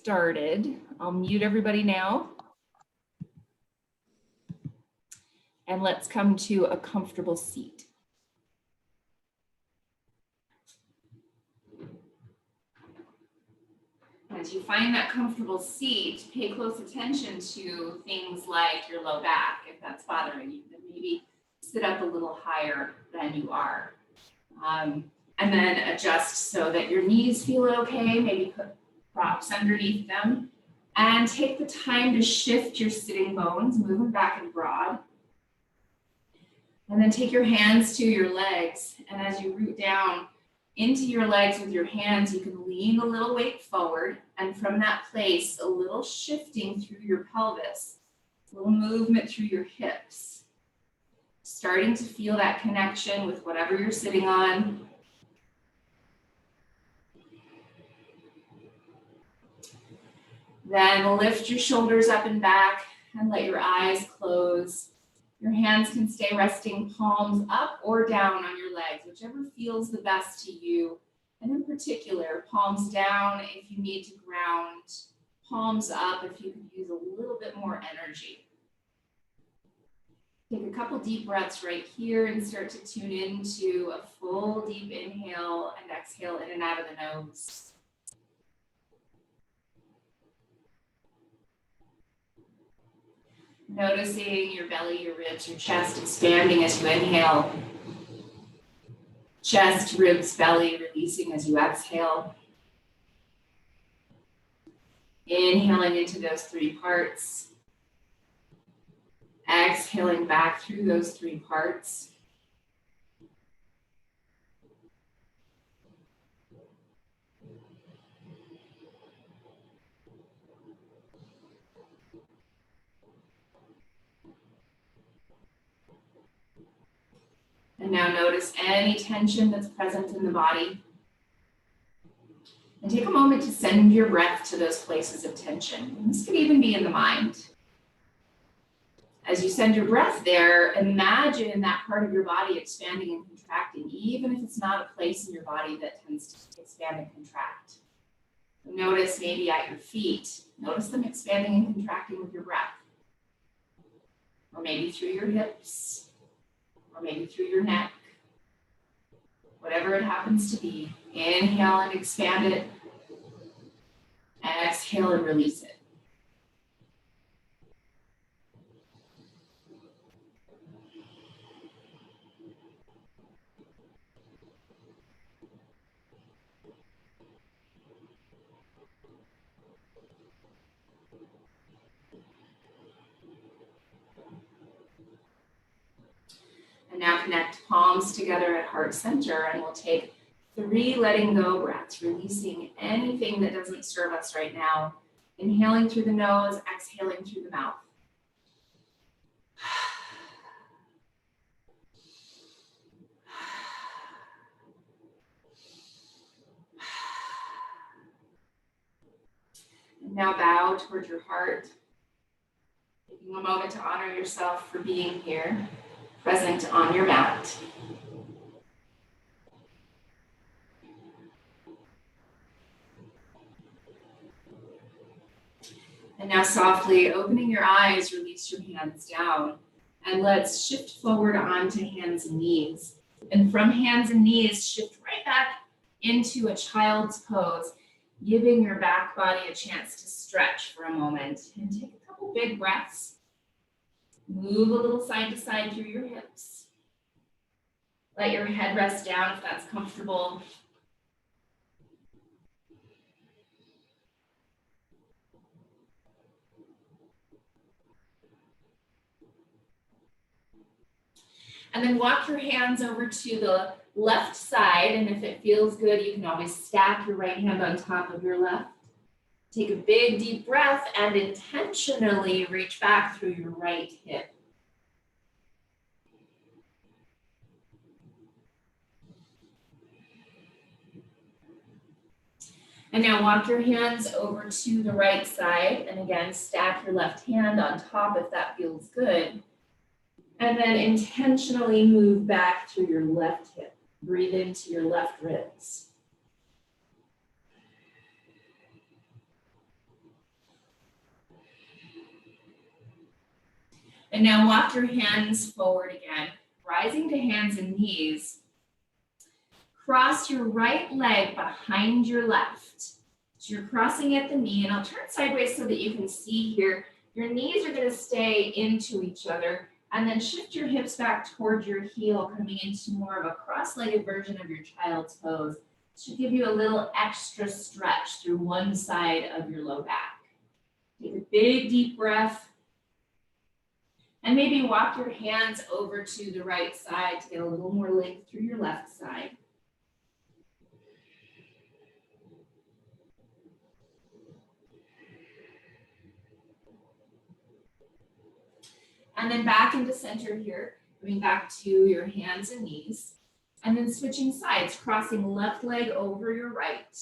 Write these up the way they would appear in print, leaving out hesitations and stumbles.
started. I'll mute everybody now. And let's come to a comfortable seat. As you find that comfortable seat, pay close attention to things like your low back. If that's bothering you, then maybe sit up a little higher than you are. And then adjust so that your knees feel okay. Maybe put props underneath them. And take the time to shift your sitting bones, move them back and broad. And then take your hands to your legs. And as you root down into your legs with your hands, you can lean a little weight forward. And from that place, a little shifting through your pelvis, a little movement through your hips. Starting to feel that connection with whatever you're sitting on. Then lift your shoulders up and back and let your eyes close. Your hands can stay resting palms up or down on your legs, whichever feels the best to you. And in particular, palms down if you need to ground, palms up if you could use a little bit more energy. Take a couple deep breaths right here and start to tune into a full deep inhale and exhale in and out of the nose. Noticing your belly, your ribs, your chest expanding as you inhale. Chest, ribs, belly releasing as you exhale. Inhaling into those three parts. Exhaling back through those three parts. And now notice any tension that's present in the body. And take a moment to send your breath to those places of tension. And this could even be in the mind. As you send your breath there, imagine that part of your body expanding and contracting, even if it's not a place in your body that tends to expand and contract. Notice maybe at your feet, notice them expanding and contracting with your breath. Or maybe through your hips. Or maybe through your neck, whatever it happens to be. Inhale and expand it. Exhale and release it. And now connect palms together at heart center, and we'll take 3 letting go breaths, releasing anything that doesn't serve us right now. Inhaling through the nose, exhaling through the mouth. And now bow towards your heart. Taking a moment to honor yourself for being here, present on your mat. And now softly opening your eyes, release your hands down. And let's shift forward onto hands and knees. And from hands and knees, shift right back into a child's pose, giving your back body a chance to stretch for a moment. And take a couple big breaths. Move a little side to side through your hips. Let your head rest down if that's comfortable. And then walk your hands over to the left side. And if it feels good, you can always stack your right hand on top of your left. Take a big deep breath and intentionally reach back through your right hip. And now walk your hands over to the right side. And again, stack your left hand on top if that feels good. And then intentionally move back through your left hip. Breathe into your left ribs. And now walk your hands forward again, rising to hands and knees. Cross your right leg behind your left. So you're crossing at the knee, and I'll turn sideways so that you can see here. Your knees are going to stay into each other, and then shift your hips back toward your heel, coming into more of a cross-legged version of your child's pose. Should give you a little extra stretch through one side of your low back. Take a big deep breath. And maybe walk your hands over to the right side to get a little more length through your left side. And then back into center here, coming back to your hands and knees. And then switching sides, crossing left leg over your right.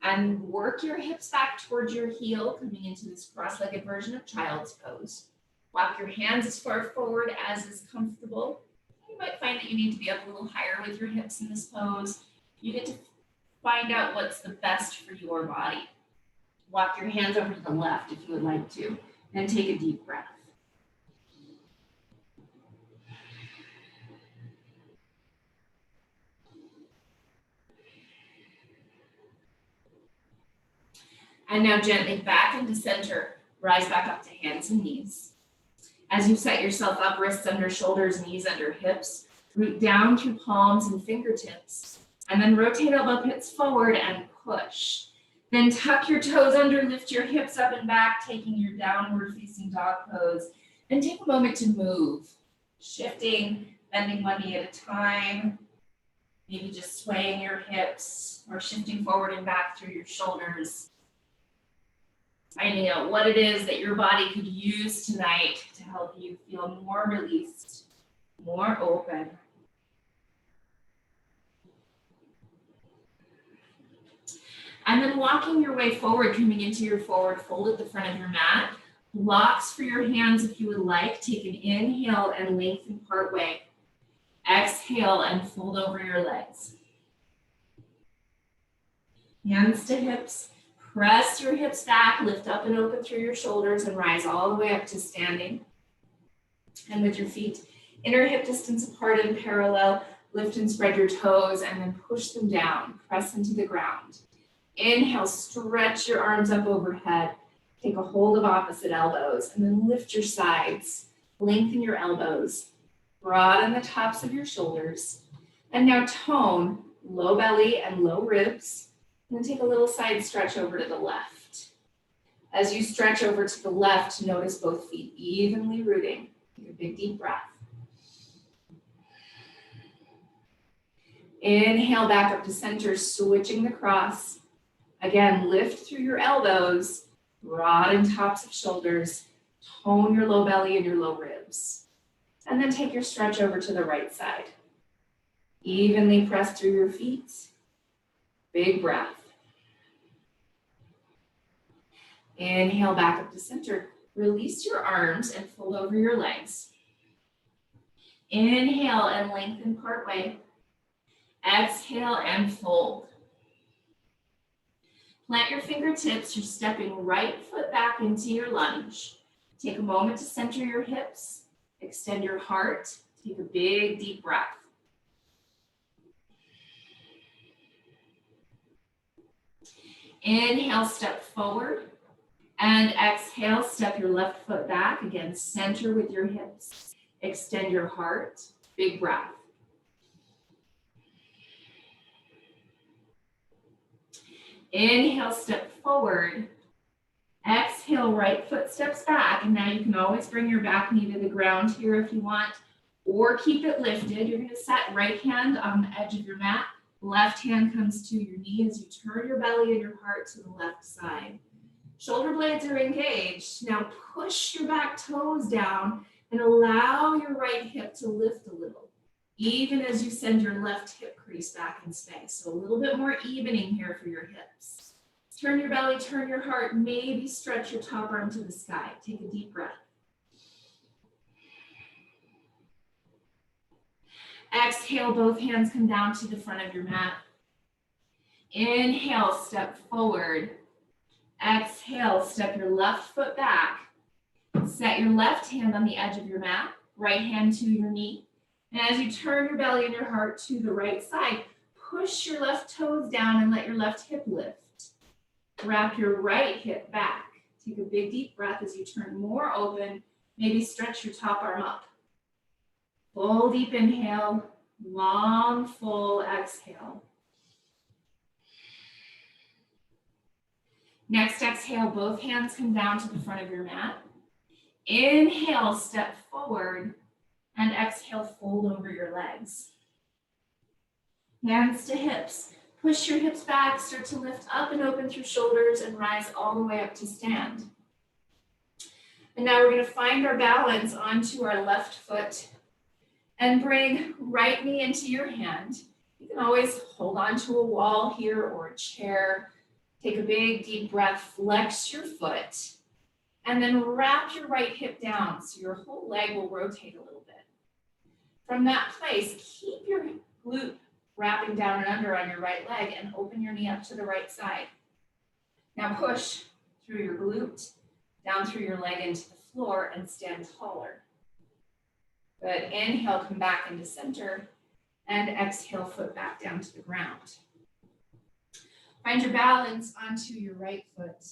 And work your hips back towards your heel, coming into this cross-legged version of child's pose. Walk your hands as far forward as is comfortable. You might find that you need to be up a little higher with your hips in this pose. You get to find out what's the best for your body. Walk your hands over to the left if you would like to, and take a deep breath. And now gently back into center, rise back up to hands and knees. As you set yourself up, wrists under shoulders, knees under hips, root down through palms and fingertips, and then rotate elbow pits forward and push. Then tuck your toes under, lift your hips up and back, taking your downward facing dog pose, and take a moment to move, shifting, bending one knee at a time, maybe just swaying your hips or shifting forward and back through your shoulders. Finding out what it is that your body could use tonight to help you feel more released, more open. And then walking your way forward, coming into your forward fold at the front of your mat. Blocks for your hands if you would like. Take an inhale and lengthen part way. Exhale and fold over your legs. Hands to hips. Press your hips back, lift up and open through your shoulders and rise all the way up to standing. And with your feet inner hip distance apart and parallel, lift and spread your toes and then push them down, press into the ground. Inhale, stretch your arms up overhead. Take a hold of opposite elbows and then lift your sides. Lengthen your elbows. Broaden the tops of your shoulders. And now tone low belly and low ribs. And then take a little side stretch over to the left. As you stretch over to the left, notice both feet evenly rooting. Take a big deep breath. Inhale back up to center, switching the cross. Again, lift through your elbows, broaden tops of shoulders, tone your low belly and your low ribs. And then take your stretch over to the right side. Evenly press through your feet. Big breath. Inhale back up to center. Release your arms and fold over your legs. Inhale and lengthen part way. Exhale and fold. Plant your fingertips. You're stepping right foot back into your lunge. Take a moment to center your hips. Extend your heart. Take a big deep breath. Inhale, step forward. And exhale, step your left foot back. Again, center with your hips. Extend your heart. Big breath. Inhale, step forward. Exhale, right foot steps back. And now you can always bring your back knee to the ground here if you want, or keep it lifted. You're going to set right hand on the edge of your mat. Left hand comes to your knee as you turn your belly and your heart to the left side. Shoulder blades are engaged. Now push your back toes down and allow your right hip to lift a little, even as you send your left hip crease back in space. So a little bit more evening here for your hips. Turn your belly, turn your heart, maybe stretch your top arm to the sky. Take a deep breath. Exhale, both hands come down to the front of your mat. Inhale, step forward. Exhale, step your left foot back. Set your left hand on the edge of your mat, right hand to your knee. And as you turn your belly and your heart to the right side, push your left toes down and let your left hip lift. Wrap your right hip back. Take a big deep breath as you turn more open. Maybe stretch your top arm up. Full deep inhale, long full exhale. Next exhale, both hands come down to the front of your mat. Inhale, step forward, and exhale, fold over your legs. Hands to hips. Push your hips back, start to lift up and open through shoulders and rise all the way up to stand. And now we're going to find our balance onto our left foot and bring right knee into your hand. You can always hold onto a wall here or a chair. Take a big deep breath, flex your foot, and then wrap your right hip down so your whole leg will rotate a little bit. From that place, keep your glute wrapping down and under on your right leg and open your knee up to the right side. Now push through your glute, down through your leg into the floor and stand taller. Good, inhale, come back into center and exhale, foot back down to the ground. Find your balance onto your right foot.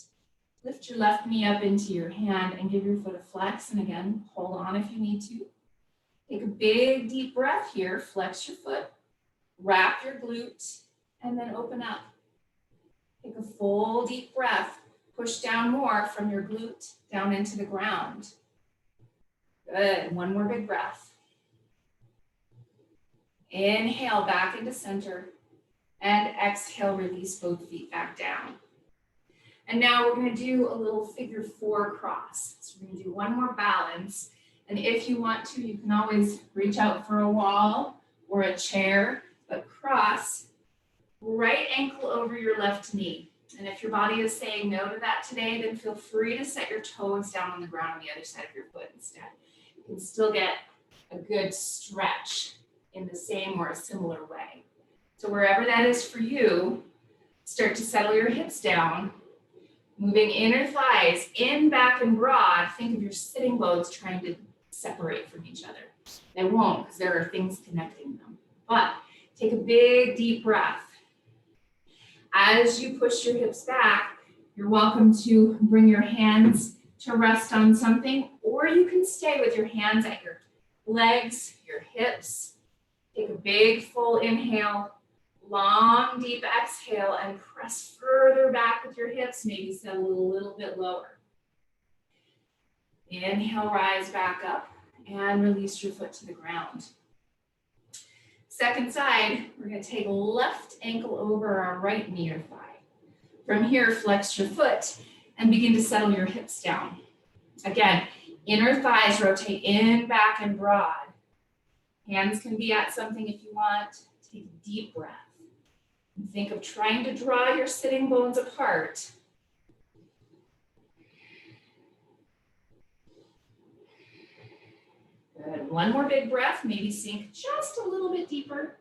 Lift your left knee up into your hand and give your foot a flex. And again, hold on if you need to. Take a big deep breath here, flex your foot, wrap your glute, and then open up. Take a full deep breath, push down more from your glute down into the ground. Good, one more big breath. Inhale back into center and exhale, release both feet back down. And now we're going to do a little figure 4 cross. So we're going to do one more balance. And if you want to, you can always reach out for a wall or a chair, but cross right ankle over your left knee. And if your body is saying no to that today, then feel free to set your toes down on the ground on the other side of your foot instead. You can still get a good stretch in the same or a similar way. So wherever that is for you, start to settle your hips down, moving inner thighs in, back, and broad. Think of your sitting bones trying to separate from each other. They won't because there are things connecting them. But take a big deep breath. As you push your hips back, you're welcome to bring your hands to rest on something, or you can stay with your hands at your legs, your hips. Take a big full inhale, long deep exhale, and press further back with your hips, maybe settle a little bit lower. Inhale, rise back up, and release your foot to the ground. Second side, we're going to take left ankle over our right knee or thigh. From here, flex your foot and begin to settle your hips down. Again, inner thighs rotate in, back, and broad. Hands can be at something if you want. Take a deep breath. And think of trying to draw your sitting bones apart. Good. One more big breath, maybe sink just a little bit deeper.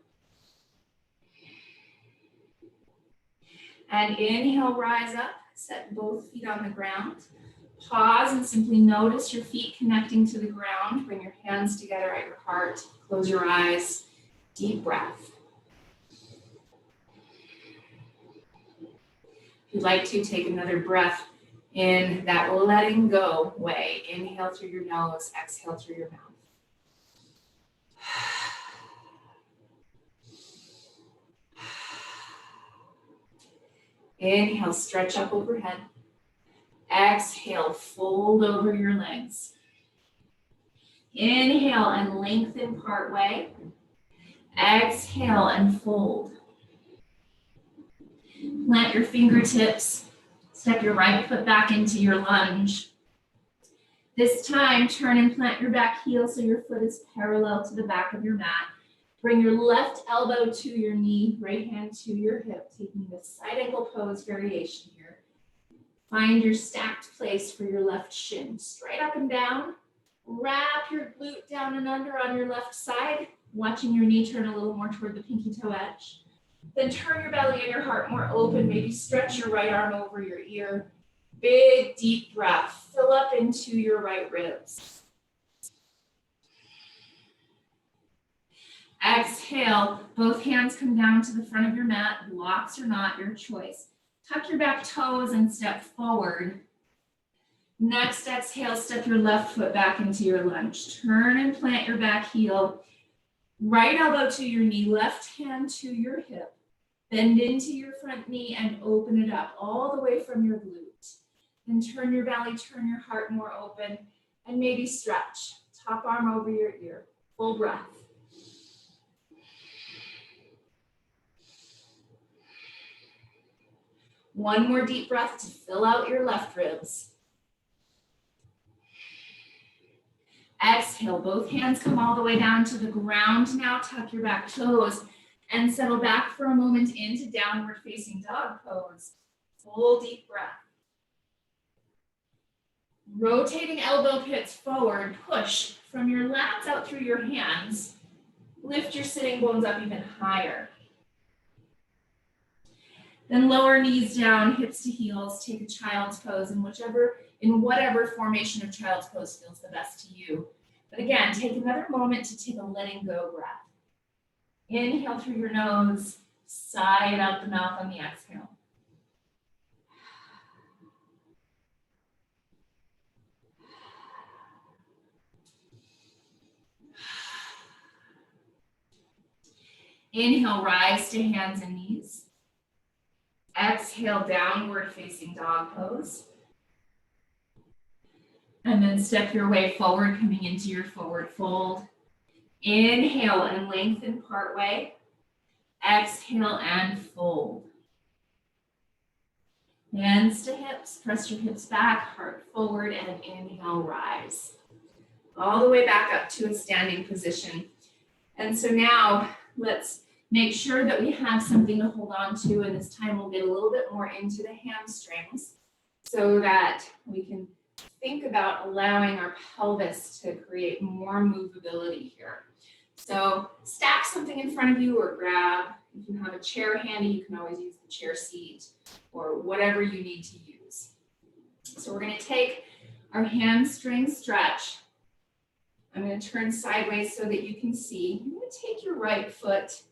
And inhale, rise up, set both feet on the ground. Pause and simply notice your feet connecting to the ground. Bring your hands together at your heart. Close your eyes. Deep breath. If you'd like to, take another breath in that letting go way. Inhale through your nose, exhale through your mouth. Inhale, stretch up overhead. Exhale, fold over your legs. Inhale and lengthen part way. Exhale and fold. Plant your fingertips. Step your right foot back into your lunge. This time, turn and plant your back heel so your foot is parallel to the back of your mat. Bring your left elbow to your knee, right hand to your hip, taking the side ankle pose variation here. Find your stacked place for your left shin. Straight up and down. Wrap your glute down and under on your left side, watching your knee turn a little more toward the pinky toe edge. Then turn your belly and your heart more open. Maybe stretch your right arm over your ear. Big, deep breath. Fill up into into your right ribs. Exhale, both hands come down to the front of your mat, blocks or not, your choice. Tuck your back toes and step forward. Next exhale, step your left foot back into your lunge. Turn and plant your back heel. Right elbow to your knee, left hand to your hip. Bend into your front knee and open it up all the way from your glute. Then turn your belly, turn your heart more open, and maybe stretch. Top arm over your ear. Full breath. One more deep breath to fill out your left ribs. Exhale, both hands come all the way down to the ground. Now tuck your back toes and settle back for a moment into downward facing dog pose. Full deep breath. Rotating elbow pits forward, push from your lats out through your hands. Lift your sitting bones up even higher. Then lower knees down, hips to heels, take a child's pose in whatever formation of child's pose feels the best to you. But again, take another moment to take a letting go breath. Inhale through your nose, sigh it out the mouth on the exhale. Inhale, rise to hands and knees. Exhale, downward facing dog pose. And then step your way forward, coming into your forward fold. Inhale and lengthen part way. Exhale and fold. Hands to hips, press your hips back, heart forward, and inhale, rise. All the way back up to a standing position. And so now let's make sure that we have something to hold on to, and this time we'll get a little bit more into the hamstrings so that we can think about allowing our pelvis to create more movability here. So stack something in front of you or grab. If you have a chair handy, you can always use the chair seat or whatever you need to use. So we're going to take our hamstring stretch. I'm going to turn sideways so that you can see. I'm going to take your right foot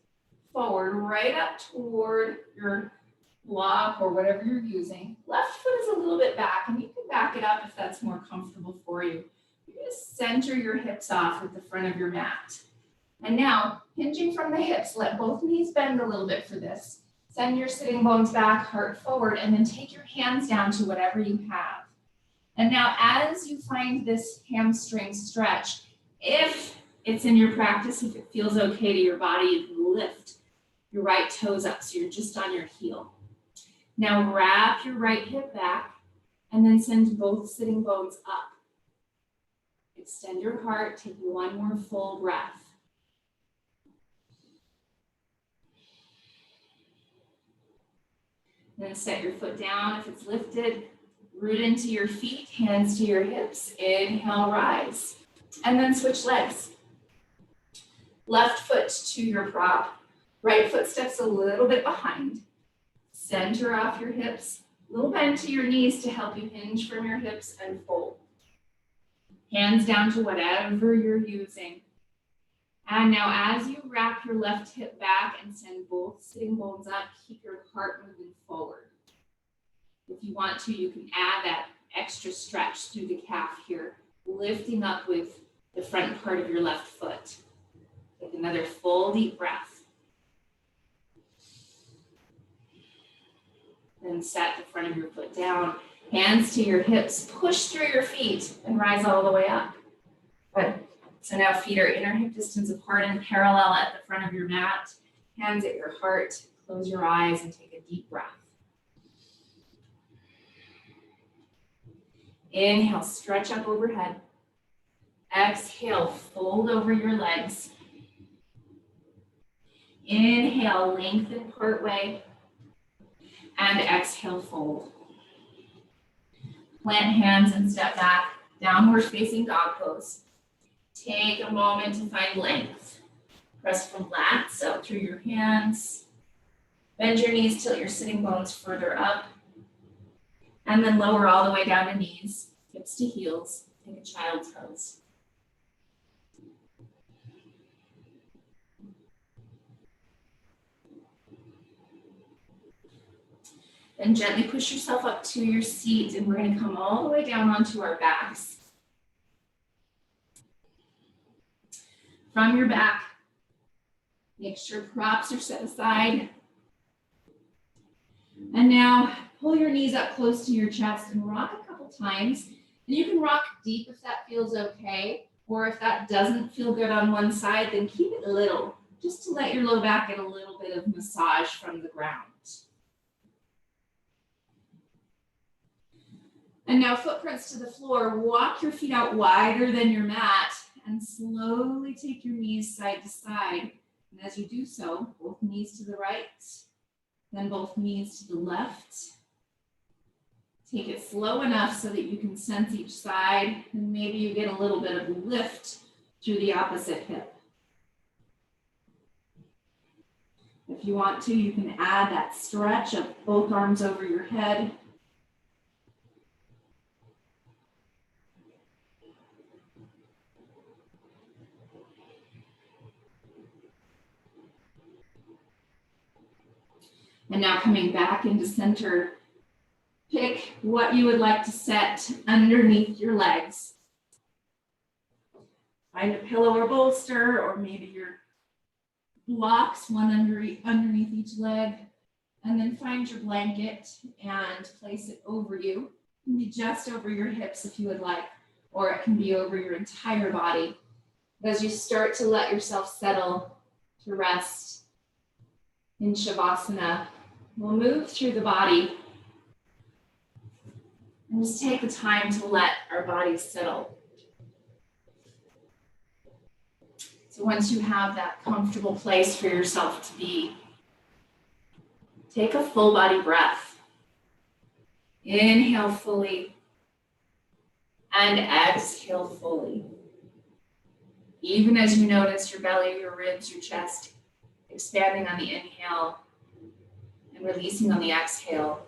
forward, right up toward your block or whatever you're using. Left foot is a little bit back, and you can back it up if that's more comfortable for you. You're going to center your hips off at the front of your mat. And now, hinging from the hips, let both knees bend a little bit for this. Send your sitting bones back, heart forward, and then take your hands down to whatever you have. And now, as you find this hamstring stretch, if it's in your practice, if it feels okay to your body, you can lift your right toes up so you're just on your heel. Now wrap your right hip back and then send both sitting bones up. Extend your heart, take one more full breath. Then set your foot down if it's lifted. Root into your feet, hands to your hips. Inhale, rise. And then switch legs. Left foot to your prop. Right foot steps a little bit behind. Center off your hips. Little bend to your knees to help you hinge from your hips and fold. Hands down to whatever you're using. And now as you wrap your left hip back and send both sitting bones up, keep your heart moving forward. If you want to, you can add that extra stretch through the calf here, lifting up with the front part of your left foot. Take another full deep breath. Then set the front of your foot down, hands to your hips, push through your feet and rise all the way up. Good. So now feet are inner hip distance apart and parallel at the front of your mat. Hands at your heart, close your eyes and take a deep breath. Inhale, stretch up overhead. Exhale, fold over your legs. Inhale, lengthen part way. And exhale, fold. Plant hands and step back, downward facing dog pose. Take a moment to find length. Press from lats out through your hands. Bend your knees, tilt your sitting bones further up. And then lower all the way down to knees. Give hips to heels, take a child's pose. Then gently push yourself up to your seat, and we're going to come all the way down onto our backs. From your back, make sure props are set aside. And now pull your knees up close to your chest and rock a couple times. And you can rock deep if that feels okay, or if that doesn't feel good on one side, then keep it little, just to let your low back get a little bit of massage from the ground. And now footprints to the floor, walk your feet out wider than your mat and slowly take your knees side to side. And as you do so, both knees to the right, then both knees to the left. Take it slow enough so that you can sense each side, and maybe you get a little bit of lift through the opposite hip. If you want to, you can add that stretch of both arms over your head. And now coming back into center, pick what you would like to set underneath your legs. Find a pillow or bolster, or maybe your blocks, one underneath each leg, and then find your blanket and place it over you. It can be just over your hips if you would like, or it can be over your entire body. As you start to let yourself settle to rest in Shavasana, we'll move through the body and just take the time to let our bodies settle. So once you have that comfortable place for yourself to be, take a full body breath. Inhale fully and exhale fully. Even as you notice your belly, your ribs, your chest expanding on the inhale and releasing on the exhale,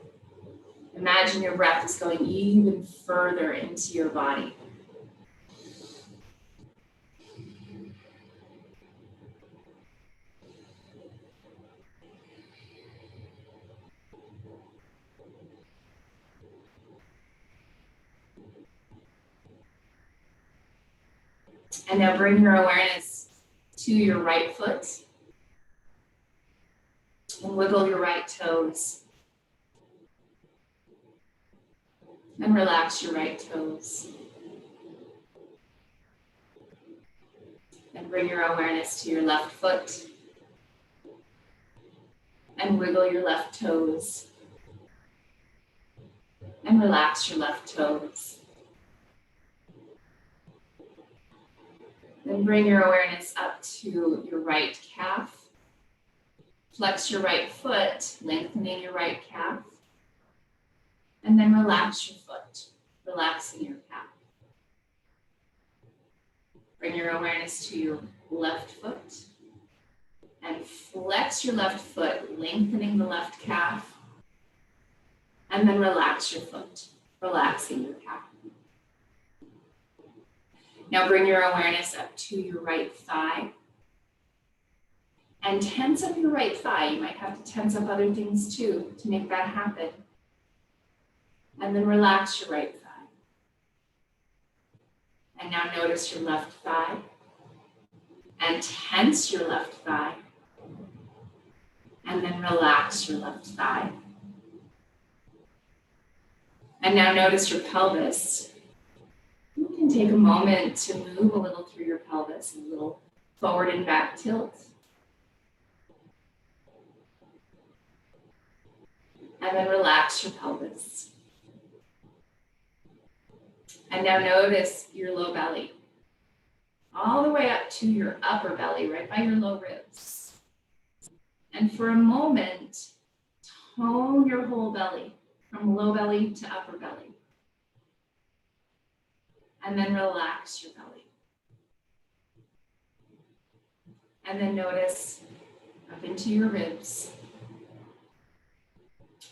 imagine your breath is going even further into your body. And now bring your awareness to your right foot and wiggle your right toes. And relax your right toes. And bring your awareness to your left foot and wiggle your left toes. And relax your left toes. Then bring your awareness up to your right calf. Flex your right foot, lengthening your right calf. And then relax your foot, relaxing your calf. Bring your awareness to your left foot and flex your left foot, lengthening the left calf. And then relax your foot, relaxing your calf. Now bring your awareness up to your right thigh and tense up your right thigh. You might have to tense up other things too to make that happen. And then relax your right thigh. And now notice your left thigh and tense your left thigh. And then relax your left thigh. And now notice your pelvis. You can take a moment to move a little through your pelvis, a little forward and back tilt. And then relax your pelvis. And now notice your low belly, all the way up to your upper belly, right by your low ribs. And for a moment, tone your whole belly, from low belly to upper belly. And then relax your belly. And then notice up into your ribs.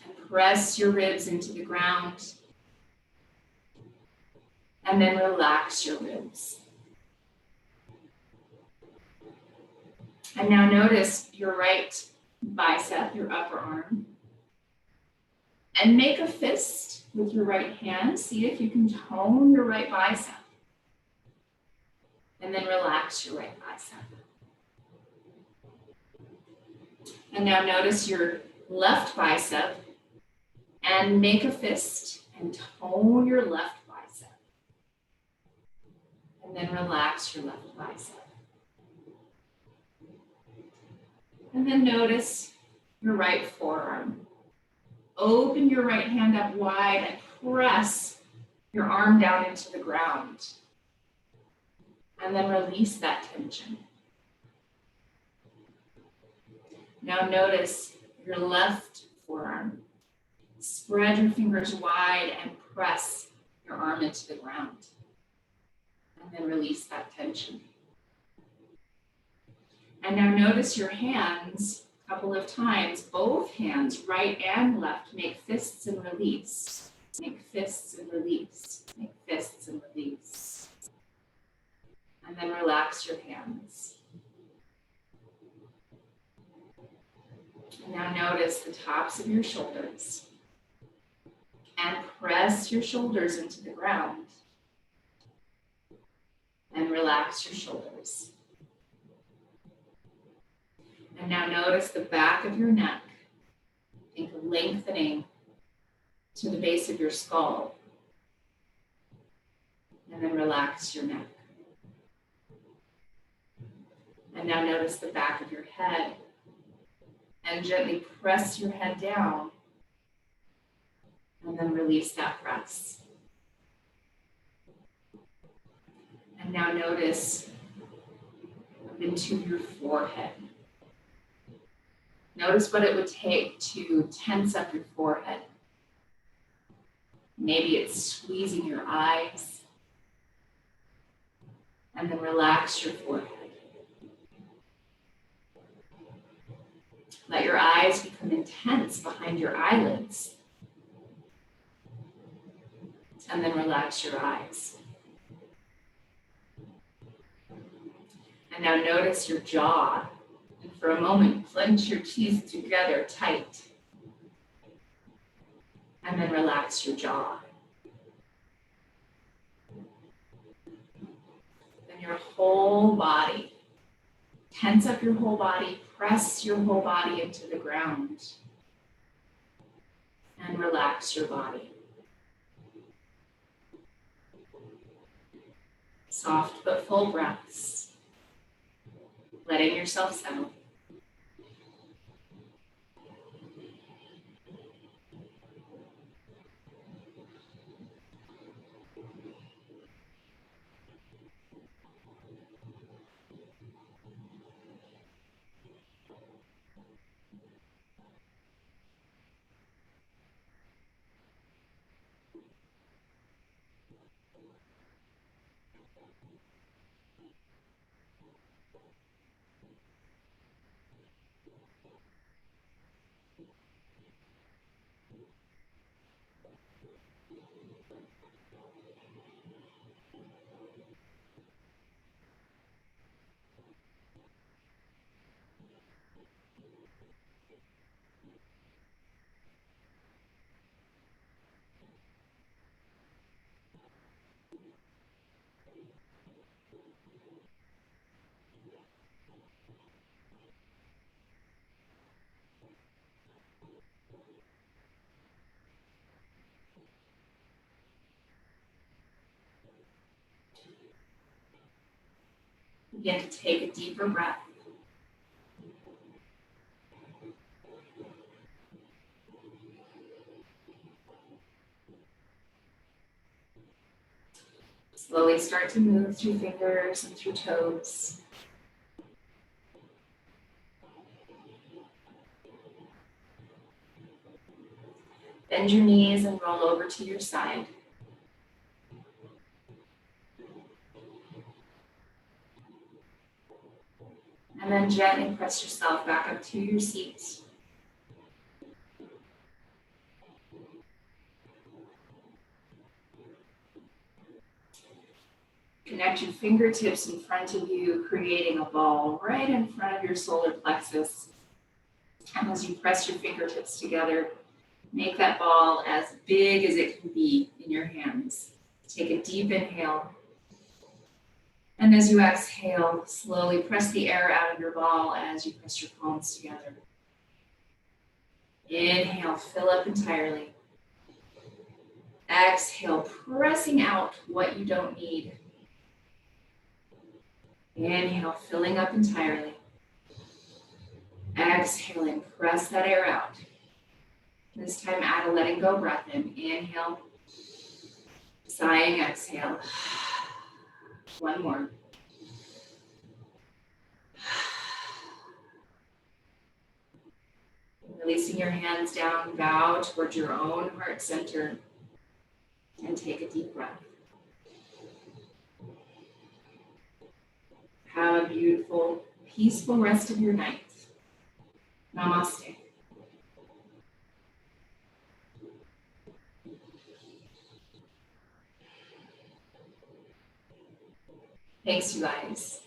And press your ribs into the ground. And then relax your ribs. And now notice your right bicep, your upper arm. And make a fist with your right hand. See if you can tone your right bicep. And then relax your right bicep. And now notice your left bicep and make a fist and tone your left bicep. And then relax your left bicep. And then notice your right forearm. Open your right hand up wide and press your arm down into the ground. And then release that tension. Now notice your left forearm. Spread your fingers wide and press your arm into the ground. And then release that tension. And now notice your hands a couple of times, both hands, right and left, make fists and release. Make fists and release. Make fists and release. And then relax your hands. And now notice the tops of your shoulders. And press your shoulders into the ground. And relax your shoulders. And now notice the back of your neck. Think of lengthening to the base of your skull. And then relax your neck. And now notice the back of your head. And gently press your head down. And then release that press. And now notice up into your forehead. Notice what it would take to tense up your forehead. Maybe it's squeezing your eyes. And then relax your forehead. Let your eyes become intense behind your eyelids. And then relax your eyes. And now notice your jaw. And for a moment, clench your teeth together tight. And then relax your jaw. Then your whole body. Tense up your whole body. Press your whole body into the ground. And relax your body. Soft but full breaths. Letting yourself settle. Begin to take a deeper breath. Slowly start to move through fingers and through toes. Bend your knees and roll over to your side. And then gently press yourself back up to your seat. Connect your fingertips in front of you, creating a ball right in front of your solar plexus. And as you press your fingertips together, make that ball as big as it can be in your hands. Take a deep inhale. And as you exhale, slowly press the air out of your ball as you press your palms together. Inhale, fill up entirely. Exhale, pressing out what you don't need. Inhale, filling up entirely. Exhaling, press that air out. This time add a letting go breath in. Inhale, sighing, exhale. One more. Releasing your hands down, bow towards your own heart center and take a deep breath. Have a beautiful, peaceful rest of your night. Namaste. Thanks, you guys.